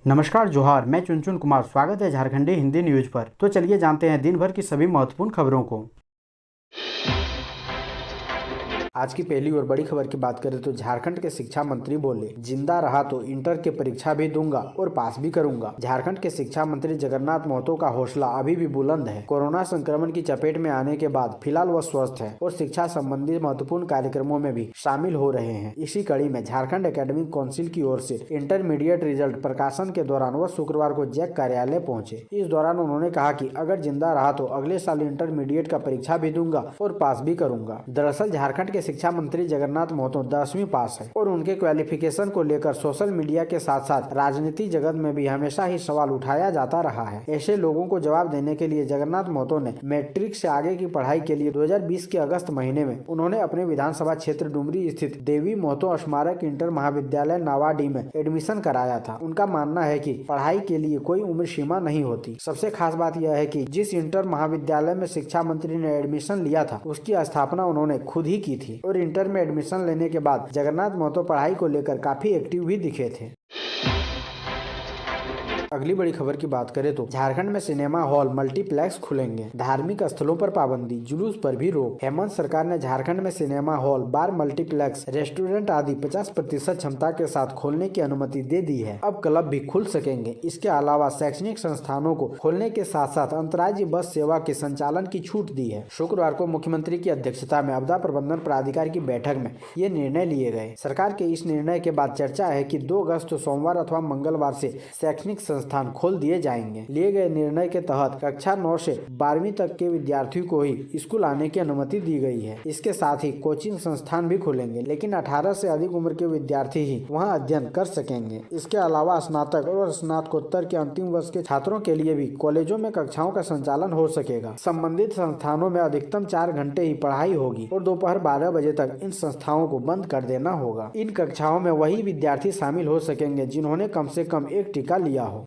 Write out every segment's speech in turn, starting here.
नमस्कार जोहार, मैं चुनचुन कुमार। स्वागत है झारखंडी हिंदी न्यूज पर। तो चलिए जानते हैं दिन भर की सभी महत्वपूर्ण खबरों को। आज की पहली और बड़ी खबर की बात करें तो झारखंड के शिक्षा मंत्री बोले, जिंदा रहा तो इंटर की परीक्षा भी दूंगा और पास भी करूंगा। झारखंड के शिक्षा मंत्री जगन्नाथ महतो का हौसला अभी भी बुलंद है। कोरोना संक्रमण की चपेट में आने के बाद फिलहाल वह स्वस्थ है और शिक्षा संबंधी महत्वपूर्ण कार्यक्रमों में भी शामिल हो रहे हैं। इसी कड़ी में झारखंड एकेडमिक काउंसिल की ओर से इंटरमीडिएट रिजल्ट प्रकाशन के दौरान वह शुक्रवार को जैक कार्यालय पहुंचे। इस दौरान उन्होंने कहा कि अगर जिंदा रहा तो अगले साल इंटरमीडिएट का परीक्षा भी दूंगा और पास भी करूंगा। दरअसल झारखंड के शिक्षा मंत्री जगन्नाथ महतो 10वीं पास है और उनके क्वालिफिकेशन को लेकर सोशल मीडिया के साथ साथ राजनीति जगत में भी हमेशा ही सवाल उठाया जाता रहा है। ऐसे लोगों को जवाब देने के लिए जगन्नाथ महतो ने मैट्रिक से आगे की पढ़ाई के लिए 2020 के अगस्त महीने में उन्होंने अपने विधानसभा क्षेत्र डुमरी स्थित देवी महतो स्मारक इंटर महाविद्यालय नावाडी में एडमिशन कराया था। उनका मानना है कि पढ़ाई के लिए कोई उम्र सीमा नहीं होती। सबसे खास बात यह है कि जिस इंटर महाविद्यालय में शिक्षा मंत्री ने एडमिशन लिया था उसकी स्थापना उन्होंने खुद ही की थी और इंटर में एडमिशन लेने के बाद जगन्नाथ महतो पढ़ाई को लेकर काफी एक्टिव भी दिखे थे। अगली बड़ी खबर की बात करें तो झारखंड में सिनेमा हॉल मल्टीप्लेक्स खुलेंगे। धार्मिक स्थलों पर पाबंदी, जुलूस पर भी रोक। हेमंत सरकार ने झारखंड में सिनेमा हॉल, बार, मल्टीप्लेक्स, रेस्टोरेंट आदि 50% क्षमता के साथ खोलने की अनुमति दे दी है। अब क्लब भी खुल सकेंगे। इसके अलावा शैक्षणिक संस्थानों को खोलने के साथ साथ अंतर्राज्यीय बस सेवा के संचालन की छूट दी है। शुक्रवार को मुख्यमंत्री की अध्यक्षता में आपदा प्रबंधन प्राधिकार की बैठक में ये निर्णय लिए गए। सरकार के इस निर्णय के बाद चर्चा है कि 2 अगस्त सोमवार अथवा मंगलवार से शैक्षणिक संस्थान खोल दिए जाएंगे। लिए गए निर्णय के तहत कक्षा 9 से 12वीं तक के विद्यार्थियों को ही स्कूल आने की अनुमति दी गई है। इसके साथ ही कोचिंग संस्थान भी खुलेंगे, लेकिन 18 से अधिक उम्र के विद्यार्थी ही वहां अध्ययन कर सकेंगे। इसके अलावा स्नातक और स्नातकोत्तर के अंतिम वर्ष के छात्रों के लिए भी कॉलेजों में कक्षाओं का संचालन हो सकेगा। संबंधित संस्थानों में अधिकतम 4 घंटे ही पढ़ाई होगी और दोपहर 12 बजे तक इन संस्थाओं को बंद कर देना होगा। इन कक्षाओं में वही विद्यार्थी शामिल हो सकेंगे जिन्होंने कम से कम एक टीका लिया हो।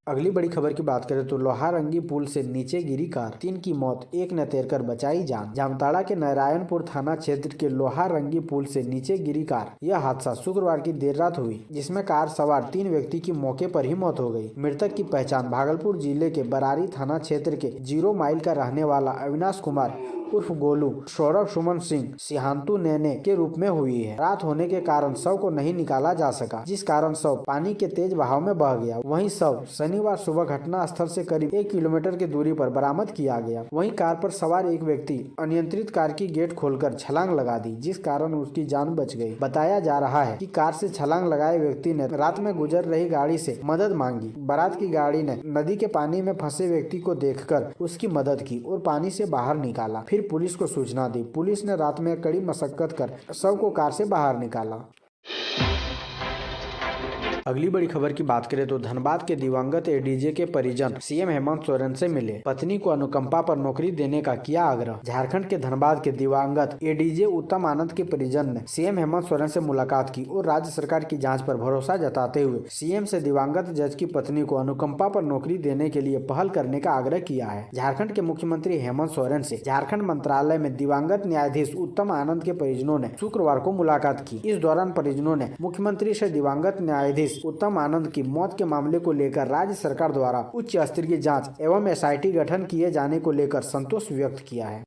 अगली बड़ी खबर की बात करें तो लोहारंगी पुल से नीचे गिरी कार, 3 की मौत, 1 ने तैरकर बचाई जान। जामताड़ा के नारायणपुर थाना क्षेत्र के लोहारंगी पुल से नीचे गिरी कार। यह हादसा शुक्रवार की देर रात हुई, जिसमें कार सवार 3 व्यक्ति की मौके पर ही मौत हो गई। मृतक की पहचान भागलपुर जिले के बरारी थाना क्षेत्र के 0 माइल का रहने वाला अविनाश कुमार उर्फ गोलू, सौरभ सुमन सिंह, सिहांतु नैने के रूप में हुई है। रात होने के कारण शव को नहीं निकाला जा सका, जिस कारण शव पानी के तेज बहाव में बह गया। वहीं शव शनिवार सुबह घटना स्थल से करीब 1 किलोमीटर की दूरी पर बरामद किया गया। वहीं कार पर सवार एक व्यक्ति अनियंत्रित कार की गेट खोलकर छलांग लगा दी, जिस कारण उसकी जान बच गई। बताया जा रहा है कि कार से छलांग लगाए व्यक्ति ने रात में गुजर रही गाड़ी से मदद मांगी। बारात की गाड़ी ने नदी के पानी में फंसे व्यक्ति को देखकर उसकी मदद की और पानी से बाहर निकाला। फिर पुलिस को सूचना दी। पुलिस ने रात में कड़ी मशक्कत कर शव को कार से बाहर निकाला। अगली बड़ी खबर की बात करें तो धनबाद के दिवंगत एडीजे के परिजन सीएम हेमंत सोरेन से मिले। पत्नी को अनुकंपा पर नौकरी देने का किया आग्रह। झारखंड के धनबाद के दिवंगत एडीजे उत्तम आनंद के परिजन ने सीएम हेमंत सोरेन से मुलाकात की और राज्य सरकार की जांच पर भरोसा जताते हुए सीएम से दिवंगत जज की पत्नी को अनुकंपा पर नौकरी देने के लिए पहल करने का आग्रह किया है। झारखंड के मुख्यमंत्री हेमंत सोरेन से झारखंड मंत्रालय में दिवंगत न्यायाधीश उत्तम आनंद के परिजनों ने शुक्रवार को मुलाकात की। इस दौरान परिजनों ने मुख्यमंत्री से दिवंगत न्यायाधीश उत्तम आनंद की मौत के मामले को लेकर राज्य सरकार द्वारा उच्च स्तरीय जांच एवं एसआईटी गठन किए जाने को लेकर संतोष व्यक्त किया है।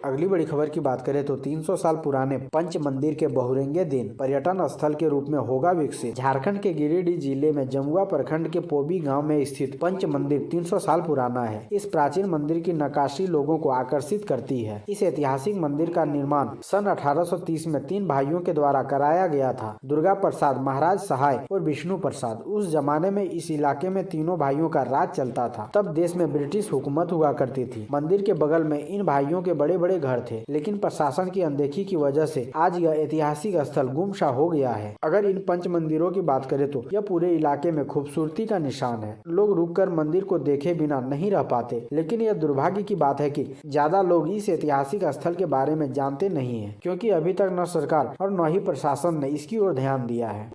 अगली बड़ी खबर की बात करें तो 300 साल पुराने पंच मंदिर के बहुरंगे दिन पर्यटन स्थल के रूप में होगा विकसित। झारखंड के गिरिडीह जिले में जमुआ प्रखंड के पोबी गांव में स्थित पंच मंदिर 300 साल पुराना है। इस प्राचीन मंदिर की नक्काशी लोगों को आकर्षित करती है। इस ऐतिहासिक मंदिर का निर्माण सन 1830 में 3 भाइयों के द्वारा कराया गया था, दुर्गा प्रसाद, महाराज सहाय और विष्णु प्रसाद। उस जमाने में इस इलाके में तीनों भाइयों का राज चलता था। तब देश में ब्रिटिश हुकूमत हुआ करती थी। मंदिर के बगल में इन भाइयों के बड़े बड़े घर थे, लेकिन प्रशासन की अनदेखी की वजह से आज यह ऐतिहासिक स्थल गुमशा हो गया है। अगर इन पंच मंदिरों की बात करें तो यह पूरे इलाके में खूबसूरती का निशान है। लोग रुककर मंदिर को देखे बिना नहीं रह पाते, लेकिन यह दुर्भाग्य की बात है कि ज्यादा लोग इस ऐतिहासिक स्थल के बारे में जानते नहीं है, क्योंकि अभी तक न सरकार और न ही प्रशासन ने इसकी ओर ध्यान दिया है।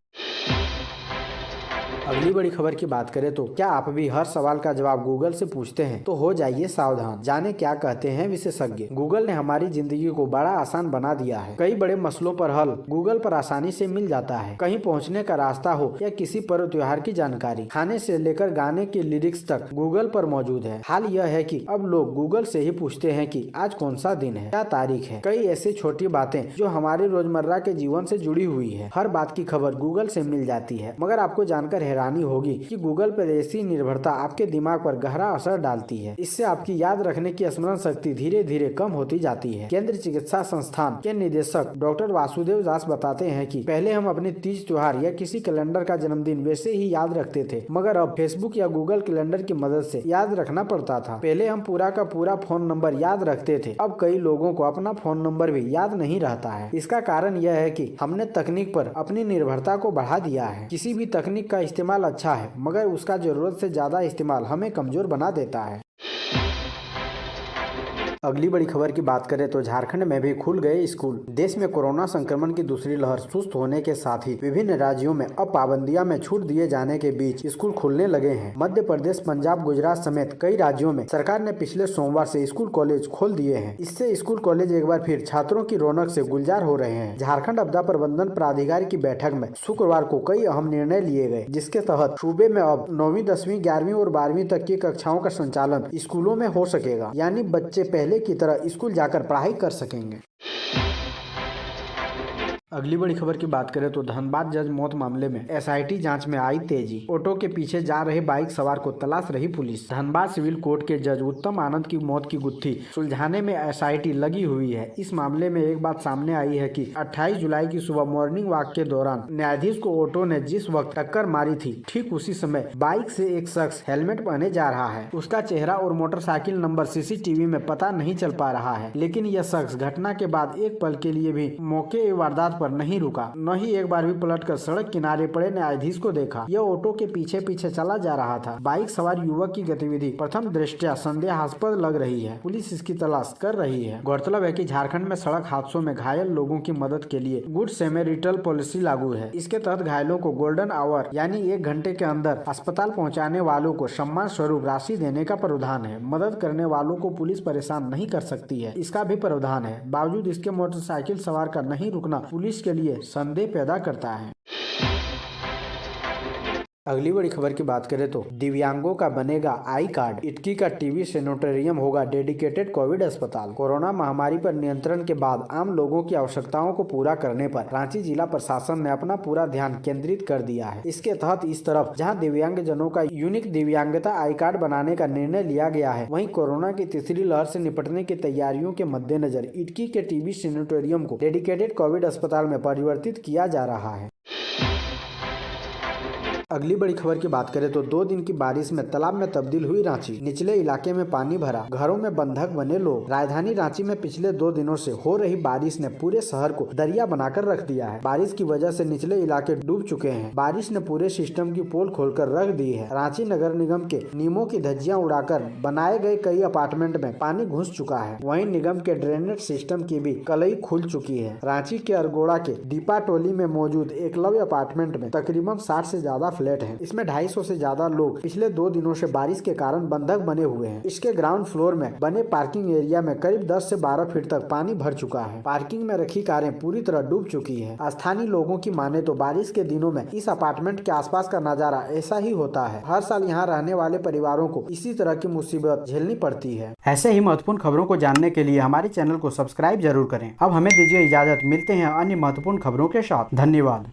अगली बड़ी खबर की बात करें तो क्या आप भी हर सवाल का जवाब गूगल से पूछते हैं तो हो जाइए सावधान। जाने क्या कहते हैं विशेषज्ञ। गूगल ने हमारी जिंदगी को बड़ा आसान बना दिया है। कई बड़े मसलों पर हल गूगल पर आसानी से मिल जाता है। कहीं पहुंचने का रास्ता हो या किसी पर्व त्योहार की जानकारी, खाने से लेकर गाने के लिरिक्स तक गूगल पर मौजूद है। हाल यह है कि अब लोग गूगल से ही पूछते हैं कि आज कौन सा दिन है, क्या तारीख है। कई ऐसी छोटी बातें जो हमारे रोजमर्रा के जीवन से जुड़ी हुई है। हर बात की खबर गूगल से मिल जाती है। मगर आपको जानकर हैरानी होगी कि गूगल पर ऐसी निर्भरता आपके दिमाग पर गहरा असर डालती है। इससे आपकी याद रखने की स्मरण शक्ति धीरे धीरे कम होती जाती है। केंद्रीय चिकित्सा संस्थान के निदेशक डॉक्टर वासुदेव दास बताते हैं कि पहले हम अपने तीज त्योहार या किसी कैलेंडर का जन्मदिन वैसे ही याद रखते थे, मगर अब फेसबुक या गूगल कैलेंडर की मदद से याद रखना पड़ता था। पहले हम पूरा का पूरा फोन नंबर याद रखते थे, अब कई लोगों को अपना फोन नंबर भी याद नहीं रहता है। इसका कारण यह है कि हमने तकनीक पर अपनी निर्भरता को बढ़ा दिया है। किसी भी तकनीक का इस्तेमाल अच्छा है, मगर उसका जरूरत से ज्यादा इस्तेमाल हमें कमजोर बना देता है। अगली बड़ी खबर की बात करें तो झारखंड में भी खुल गए स्कूल। देश में कोरोना संक्रमण की दूसरी लहर सुस्त होने के साथ ही विभिन्न राज्यों में अब पाबंदियां में छूट दिए जाने के बीच स्कूल खुलने लगे हैं। मध्य प्रदेश, पंजाब, गुजरात समेत कई राज्यों में सरकार ने पिछले सोमवार से स्कूल कॉलेज खोल दिए हैं। इससे स्कूल कॉलेज एक बार फिर छात्रों की रौनक से गुलजार हो रहे हैं। झारखंड आपदा प्रबंधन प्राधिकार की बैठक में शुक्रवार को कई अहम निर्णय लिए गए, जिसके तहत सूबे में अब 9वीं, 10वीं, 11वीं और 12वीं तक की कक्षाओं का संचालन स्कूलों में हो सकेगा। यानी बच्चे पहले की तरह स्कूल जाकर पढ़ाई कर सकेंगे। अगली बड़ी खबर की बात करें तो धनबाद जज मौत मामले में एसआईटी जांच में आई तेजी। ऑटो के पीछे जा रहे बाइक सवार को तलाश रही पुलिस। धनबाद सिविल कोर्ट के जज उत्तम आनंद की मौत की गुत्थी सुलझाने में एसआईटी लगी हुई है। इस मामले में एक बात सामने आई है कि 28 जुलाई की सुबह मॉर्निंग वॉक के दौरान न्यायाधीश को ऑटो ने जिस वक्त टक्कर मारी थी, ठीक उसी समय बाइक से एक शख्स हेलमेट पहने जा रहा है। उसका चेहरा और मोटरसाइकिल नंबर सीसीटीवी में पता नहीं चल पा रहा है, लेकिन यह शख्स घटना के बाद एक पल के लिए भी मौके वारदात पर नहीं रुका, न ही एक बार भी पलटकर सड़क किनारे पड़े न्यायाधीश को देखा। यह ऑटो के पीछे पीछे चला जा रहा था। बाइक सवार युवक की गतिविधि प्रथम दृष्टया संदेहास्पद लग रही है। पुलिस इसकी तलाश कर रही है। गौरतलब है कि झारखंड में सड़क हादसों में घायल लोगों की मदद के लिए गुड सेमेरिटल पॉलिसी लागू है। इसके तहत घायलों को गोल्डन आवर यानी 1 घंटे के अंदर अस्पताल पहुँचाने वालों को सम्मान स्वरूप राशि देने का प्रावधान है। मदद करने वालों को पुलिस परेशान नहीं कर सकती है, इसका भी प्रावधान है। बावजूद इसके मोटरसाइकिल सवार का नहीं रुकना पुलिस के लिए संदेह पैदा करता है। अगली बड़ी खबर की बात करें तो दिव्यांगों का बनेगा आई कार्ड। इटकी का टीबी सैनिटोरियम होगा डेडिकेटेड कोविड अस्पताल। कोरोना महामारी पर नियंत्रण के बाद आम लोगों की आवश्यकताओं को पूरा करने पर रांची जिला प्रशासन ने अपना पूरा ध्यान केंद्रित कर दिया है। इसके तहत इस तरफ जहां दिव्यांग जनों का यूनिक दिव्यांगता आई कार्ड बनाने का निर्णय लिया गया है, वहीं कोरोना की तीसरी लहर से निपटने की तैयारियों के मद्देनजर इटकी के टीबी सैनिटोरियम को डेडिकेटेड कोविड अस्पताल में परिवर्तित किया जा रहा है। अगली बड़ी खबर की बात करें तो 2 दिन की बारिश में तालाब में तब्दील हुई रांची। निचले इलाके में पानी भरा, घरों में बंधक बने लोग। राजधानी रांची में पिछले 2 दिनों से हो रही बारिश ने पूरे शहर को दरिया बनाकर रख दिया है। बारिश की वजह से निचले इलाके डूब चुके हैं। बारिश ने पूरे सिस्टम की पोल खोलकर रख दी है। रांची नगर निगम के नीमों की धज्जियां उड़ाकर बनाए गए कई अपार्टमेंट में पानी घुस चुका है। वहीं निगम के ड्रेनेज सिस्टम की भी कलई खुल चुकी है। रांची के अरगोड़ा के दीपा टोली में मौजूद एकलव्य अपार्टमेंट में तकरीबन 60 से ज्यादा फ्लैट हैं। इसमें 250 से ज्यादा लोग पिछले 2 दिनों से बारिश के कारण बंधक बने हुए हैं। इसके ग्राउंड फ्लोर में बने पार्किंग एरिया में करीब 10 से 12 फीट तक पानी भर चुका है। पार्किंग में रखी कारें पूरी तरह डूब चुकी है। स्थानीय लोगों की माने तो बारिश के दिनों में इस अपार्टमेंट के आसपास का नजारा ऐसा ही होता है। हर साल यहाँ रहने वाले परिवारों को इसी तरह की मुसीबत झेलनी पड़ती है। ऐसे ही महत्वपूर्ण खबरों को जानने के लिए हमारे चैनल को सब्सक्राइब जरूर करें। अब हमें दीजिए इजाजत, मिलते हैं अन्य महत्वपूर्ण खबरों के साथ। धन्यवाद।